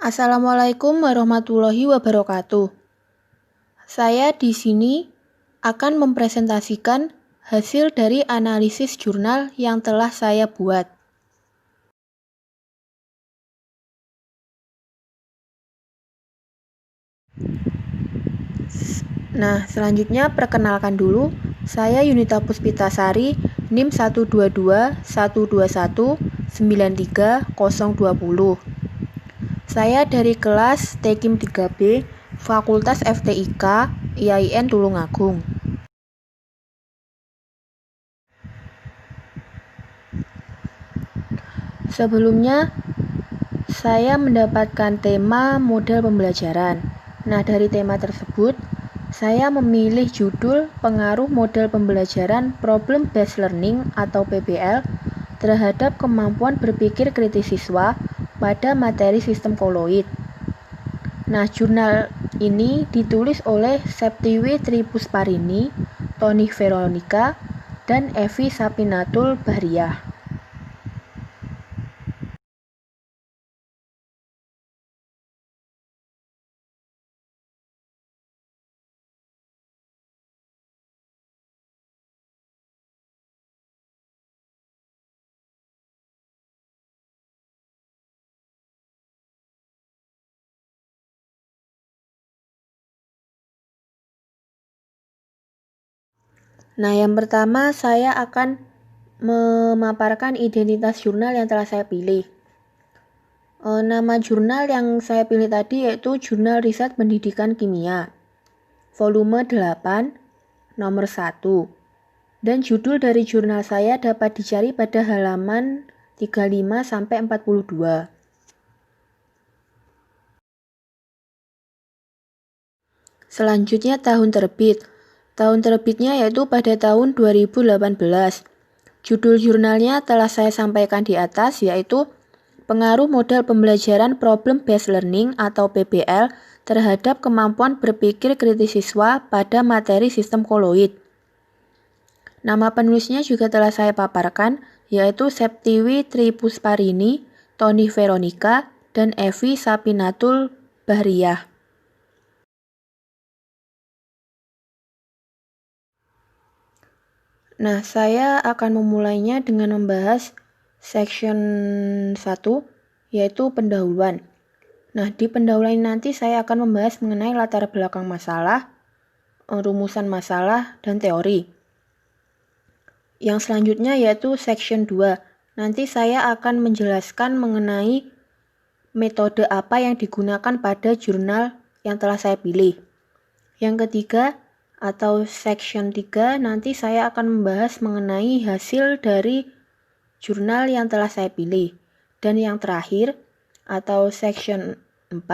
Assalamualaikum warahmatullahi wabarakatuh. Saya di sini akan mempresentasikan hasil dari analisis jurnal yang telah saya buat. Nah, selanjutnya perkenalkan dulu. Saya Yunita Puspitasari, NIM 12212219320. Saya dari kelas Tekim 3B, Fakultas FTIK, IAIN Tulungagung. Sebelumnya, saya mendapatkan tema model pembelajaran. Nah, dari tema tersebut, saya memilih judul pengaruh model pembelajaran Problem Based Learning atau PBL terhadap kemampuan berpikir kritis siswa pada materi sistem koloid. Nah, jurnal ini ditulis oleh Septiwi Tripusparini, Tony Veronica, dan Evi Sapinatul Bahriah. Nah, yang pertama saya akan memaparkan identitas jurnal yang telah saya pilih. Nama jurnal yang saya pilih tadi yaitu Jurnal Riset Pendidikan Kimia, volume 8, nomor 1. Dan judul dari jurnal saya dapat dicari pada halaman 35-42. Selanjutnya tahun terbit. Tahun terbitnya yaitu pada tahun 2018. Judul jurnalnya telah saya sampaikan di atas, yaitu Pengaruh Model Pembelajaran Problem Based Learning atau PBL terhadap kemampuan berpikir kritis siswa pada materi sistem koloid. Nama penulisnya juga telah saya paparkan, yaitu Septiwi Tripusparini, Tony Veronica, dan Evi Sapinatul Bahriah. Nah, saya akan memulainya dengan membahas section 1, yaitu pendahuluan. Nah, di pendahuluan nanti saya akan membahas mengenai latar belakang masalah, rumusan masalah, dan teori. Yang selanjutnya yaitu section 2. Nanti saya akan menjelaskan mengenai metode apa yang digunakan pada jurnal yang telah saya pilih. Yang ketiga, atau section 3, nanti saya akan membahas mengenai hasil dari jurnal yang telah saya pilih. Dan yang terakhir, atau section 4,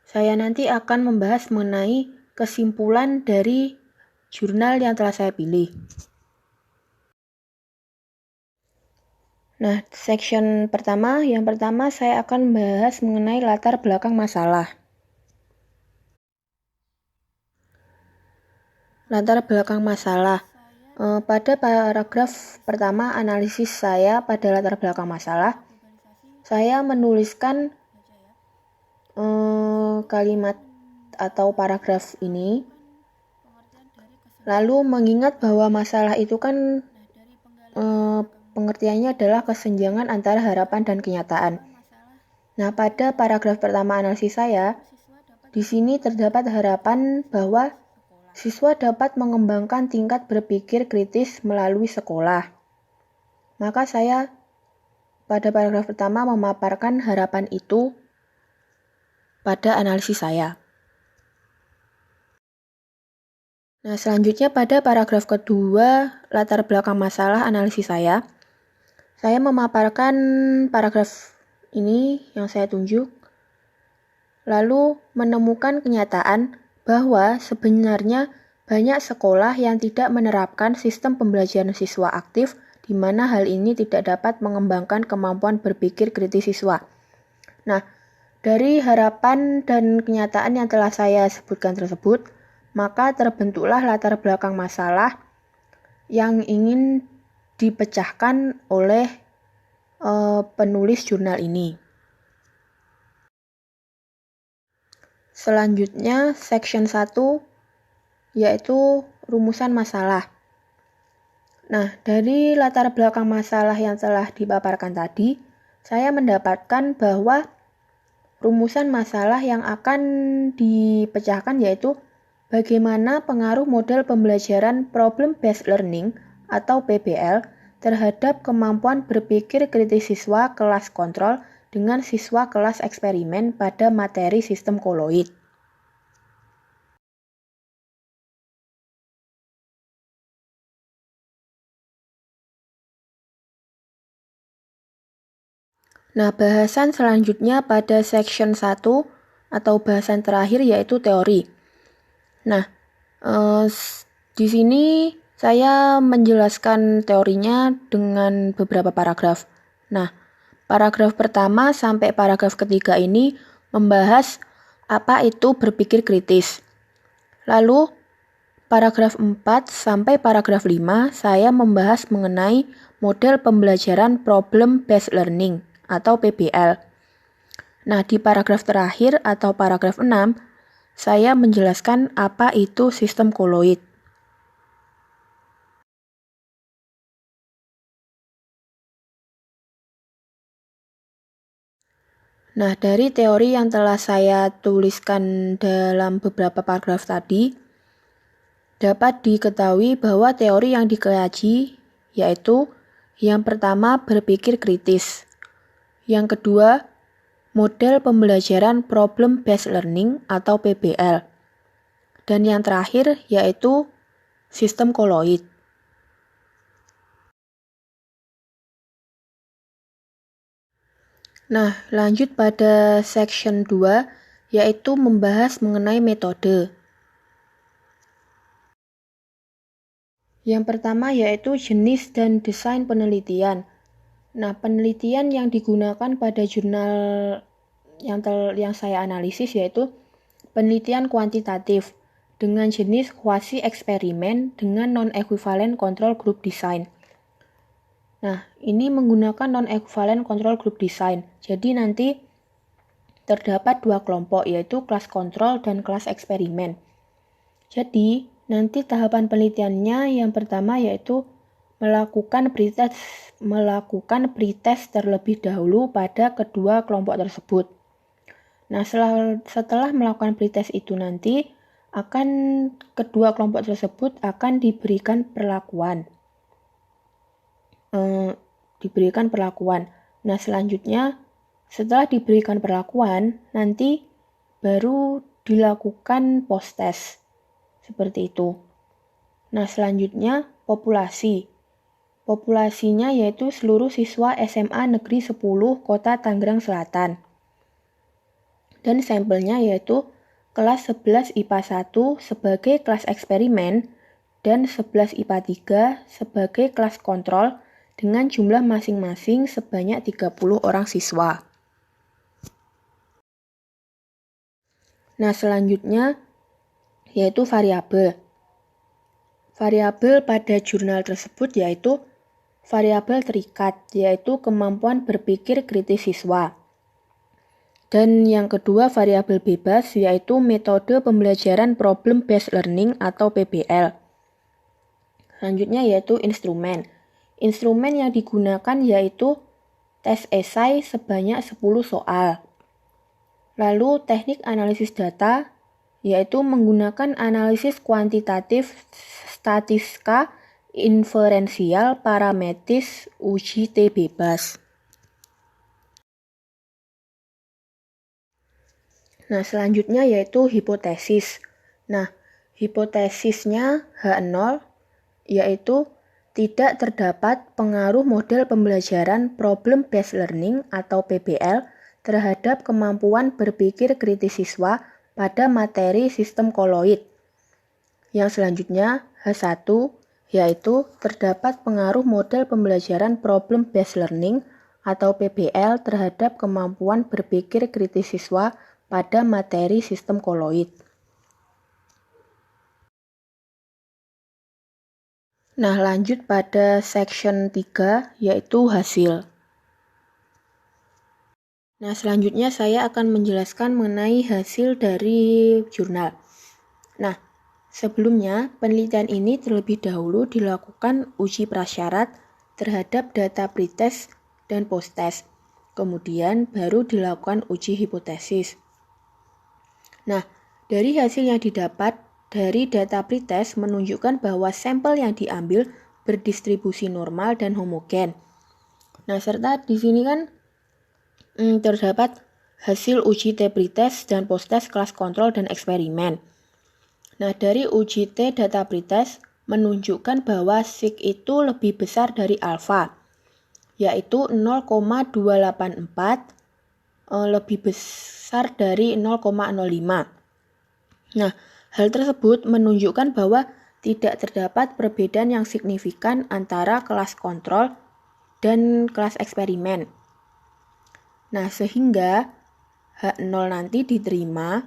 saya nanti akan membahas mengenai kesimpulan dari jurnal yang telah saya pilih. Nah, section pertama, yang pertama saya akan membahas mengenai latar belakang masalah. Latar belakang masalah. Pada paragraf pertama analisis saya pada latar belakang masalah, saya menuliskan kalimat atau paragraf ini, lalu mengingat bahwa masalah itu kan pengertiannya adalah kesenjangan antara harapan dan kenyataan. Nah, pada paragraf pertama analisis saya, di sini terdapat harapan bahwa siswa dapat mengembangkan tingkat berpikir kritis melalui sekolah. Maka saya pada paragraf pertama memaparkan harapan itu pada analisis saya. Nah, selanjutnya pada paragraf kedua, latar belakang masalah analisis saya memaparkan paragraf ini yang saya tunjuk, lalu menemukan kenyataan bahwa sebenarnya banyak sekolah yang tidak menerapkan sistem pembelajaran siswa aktif, di mana hal ini tidak dapat mengembangkan kemampuan berpikir kritis siswa. Nah, dari harapan dan kenyataan yang telah saya sebutkan tersebut, maka terbentuklah latar belakang masalah yang ingin dipecahkan oleh penulis jurnal ini. Selanjutnya, section 1 yaitu rumusan masalah. Nah, dari latar belakang masalah yang telah dipaparkan tadi, saya mendapatkan bahwa rumusan masalah yang akan dipecahkan yaitu bagaimana pengaruh model pembelajaran Problem Based Learning atau PBL terhadap kemampuan berpikir kritis siswa kelas kontrol dengan siswa kelas eksperimen pada materi sistem koloid. Nah, bahasan selanjutnya pada section 1 atau bahasan terakhir yaitu teori. Nah, di sini saya menjelaskan teorinya dengan beberapa paragraf. Nah, paragraf pertama sampai paragraf ketiga ini membahas apa itu berpikir kritis. Lalu, paragraf 4 sampai paragraf 5 saya membahas mengenai model pembelajaran Problem Based Learning atau PBL. Nah, di paragraf terakhir atau paragraf 6, saya menjelaskan apa itu sistem koloid. Nah, dari teori yang telah saya tuliskan dalam beberapa paragraf tadi, dapat diketahui bahwa teori yang dikaji yaitu yang pertama berpikir kritis, yang kedua model pembelajaran Problem Based Learning atau PBL, dan yang terakhir yaitu sistem koloid. Nah, lanjut pada section 2 yaitu membahas mengenai metode. Yang pertama yaitu jenis dan desain penelitian. Nah, penelitian yang digunakan pada jurnal yang saya analisis yaitu penelitian kuantitatif dengan jenis quasi eksperimen dengan non-equivalent control group design. Nah, ini menggunakan non-equivalent control group design. Jadi nanti terdapat dua kelompok yaitu kelas kontrol dan kelas eksperimen. Jadi, nanti tahapan penelitiannya yang pertama yaitu melakukan pretest terlebih dahulu pada kedua kelompok tersebut. Nah, setelah melakukan pretest itu nanti kedua kelompok tersebut akan diberikan perlakuan. Nah, selanjutnya setelah diberikan perlakuan nanti baru dilakukan post-test. Seperti itu. Nah, selanjutnya populasi. Populasinya yaitu seluruh siswa SMA Negeri 10 Kota Tangerang Selatan. Dan sampelnya yaitu kelas 11 IPA 1 sebagai kelas eksperimen dan 11 IPA 3 sebagai kelas kontrol dengan jumlah masing-masing sebanyak 30 orang siswa. Nah, selanjutnya yaitu variabel. Variabel pada jurnal tersebut yaitu variabel terikat, yaitu kemampuan berpikir kritis siswa. Dan yang kedua variabel bebas, yaitu metode pembelajaran Problem Based Learning atau PBL. Selanjutnya yaitu instrumen. Instrumen yang digunakan yaitu tes esai sebanyak 10 soal. Lalu teknik analisis data, yaitu menggunakan analisis kuantitatif, statistika, inferensial, parametris, uji T bebas. Nah, selanjutnya yaitu hipotesis. Nah, hipotesisnya H0 yaitu tidak terdapat pengaruh model pembelajaran Problem Based Learning atau PBL terhadap kemampuan berpikir kritis siswa pada materi sistem koloid. Yang selanjutnya H1 yaitu terdapat pengaruh model pembelajaran Problem Based Learning atau PBL terhadap kemampuan berpikir kritis siswa pada materi sistem koloid. Nah, lanjut pada section 3 yaitu hasil. Nah, selanjutnya saya akan menjelaskan mengenai hasil dari jurnal. Nah, sebelumnya penelitian ini terlebih dahulu dilakukan uji prasyarat terhadap data pretest dan posttest. Kemudian baru dilakukan uji hipotesis. Nah, dari hasil yang didapat dari data pretest menunjukkan bahwa sampel yang diambil berdistribusi normal dan homogen. Nah, serta di sini kan terdapat hasil uji T pretest dan posttest kelas kontrol dan eksperimen. Nah, dari uji T data pretest menunjukkan bahwa sig itu lebih besar dari alfa, yaitu 0,284 lebih besar dari 0,05. Nah, hal tersebut menunjukkan bahwa tidak terdapat perbedaan yang signifikan antara kelas kontrol dan kelas eksperimen. Nah, sehingga H0 nanti diterima,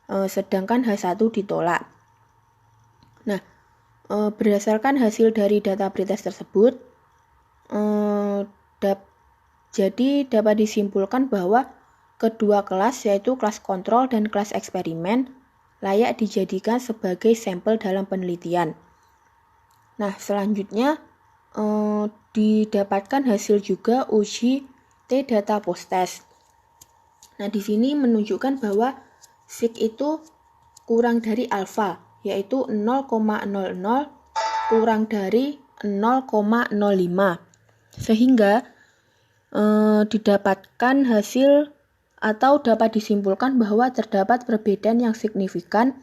sedangkan H1 ditolak. Nah, berdasarkan hasil dari data pretest tersebut, jadi dapat disimpulkan bahwa kedua kelas, yaitu kelas kontrol dan kelas eksperimen, layak dijadikan sebagai sampel dalam penelitian. Nah, selanjutnya didapatkan hasil juga uji T data posttest. Nah, di sini menunjukkan bahwa sig itu kurang dari alfa, yaitu 0,00 kurang dari 0,05. Sehingga didapatkan hasil atau dapat disimpulkan bahwa terdapat perbedaan yang signifikan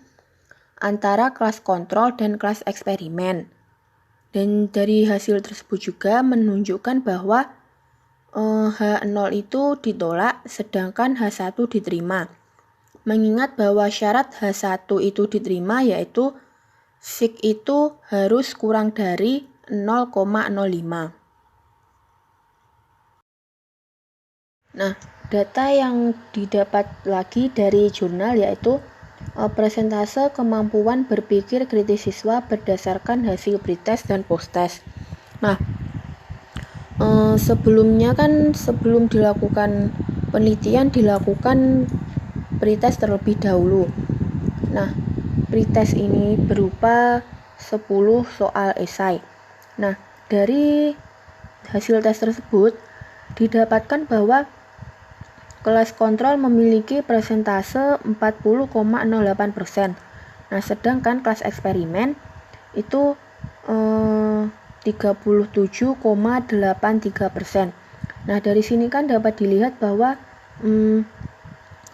antara kelas kontrol dan kelas eksperimen. Dan dari hasil tersebut juga menunjukkan bahwa H0 itu ditolak sedangkan H1 diterima. Mengingat bahwa syarat H1 itu diterima yaitu sig itu harus kurang dari 0,05. Nah, data yang didapat lagi dari jurnal yaitu presentase kemampuan berpikir kritis siswa berdasarkan hasil pretest dan posttest. Nah, sebelumnya kan sebelum dilakukan penelitian dilakukan pretest terlebih dahulu. Nah, pretest ini berupa 10 soal esai. Nah, dari hasil tes tersebut didapatkan bahwa kelas kontrol memiliki persentase 40,08%. Nah, sedangkan kelas eksperimen itu 37,83%. Nah, dari sini kan dapat dilihat bahwa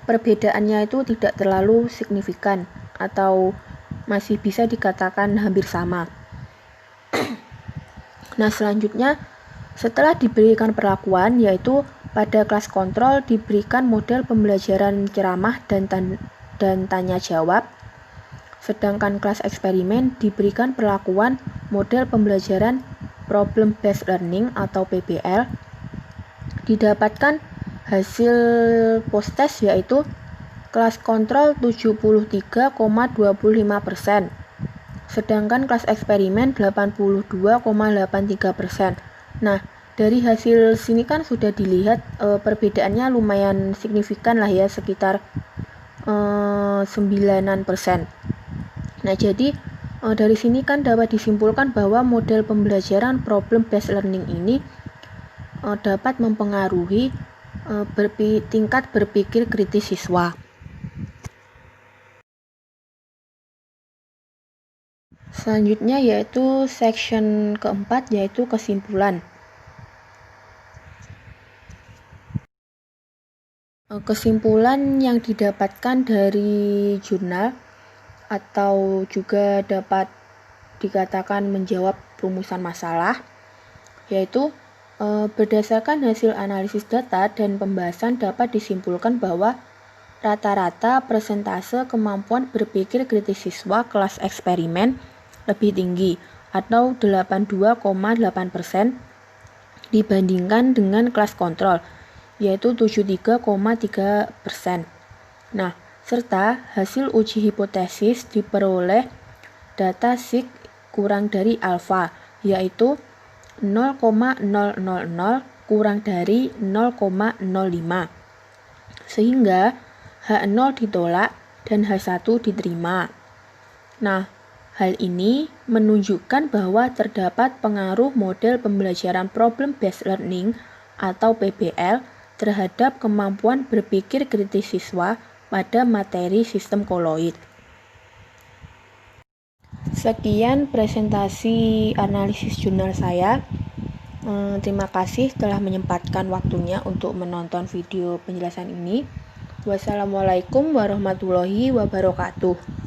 perbedaannya itu tidak terlalu signifikan atau masih bisa dikatakan hampir sama. Nah, selanjutnya setelah diberikan perlakuan yaitu pada kelas kontrol diberikan model pembelajaran ceramah dan tanya jawab, sedangkan kelas eksperimen diberikan perlakuan model pembelajaran problem based learning atau PBL. Didapatkan hasil posttest yaitu kelas kontrol 73,25%, sedangkan kelas eksperimen 82,83%. Nah, dari hasil sini kan sudah dilihat perbedaannya lumayan signifikan lah ya, sekitar 9%. Nah, jadi dari sini kan dapat disimpulkan bahwa model pembelajaran problem based learning ini dapat mempengaruhi tingkat berpikir kritis siswa. Selanjutnya yaitu section keempat yaitu kesimpulan. Kesimpulan yang didapatkan dari jurnal atau juga dapat dikatakan menjawab rumusan masalah yaitu berdasarkan hasil analisis data dan pembahasan dapat disimpulkan bahwa rata-rata persentase kemampuan berpikir kritis siswa kelas eksperimen lebih tinggi atau 82,8% dibandingkan dengan kelas kontrol yaitu 73,3%. Nah, serta hasil uji hipotesis diperoleh data sig kurang dari alfa yaitu 0,000 kurang dari 0,05. sehingga H0 ditolak dan H1 diterima. Nah, hal ini menunjukkan bahwa terdapat pengaruh model pembelajaran Problem Based Learning atau PBL terhadap kemampuan berpikir kritis siswa pada materi sistem koloid. Sekian presentasi analisis jurnal saya. Terima kasih telah menyempatkan waktunya untuk menonton video penjelasan ini. Wassalamualaikum warahmatullahi wabarakatuh.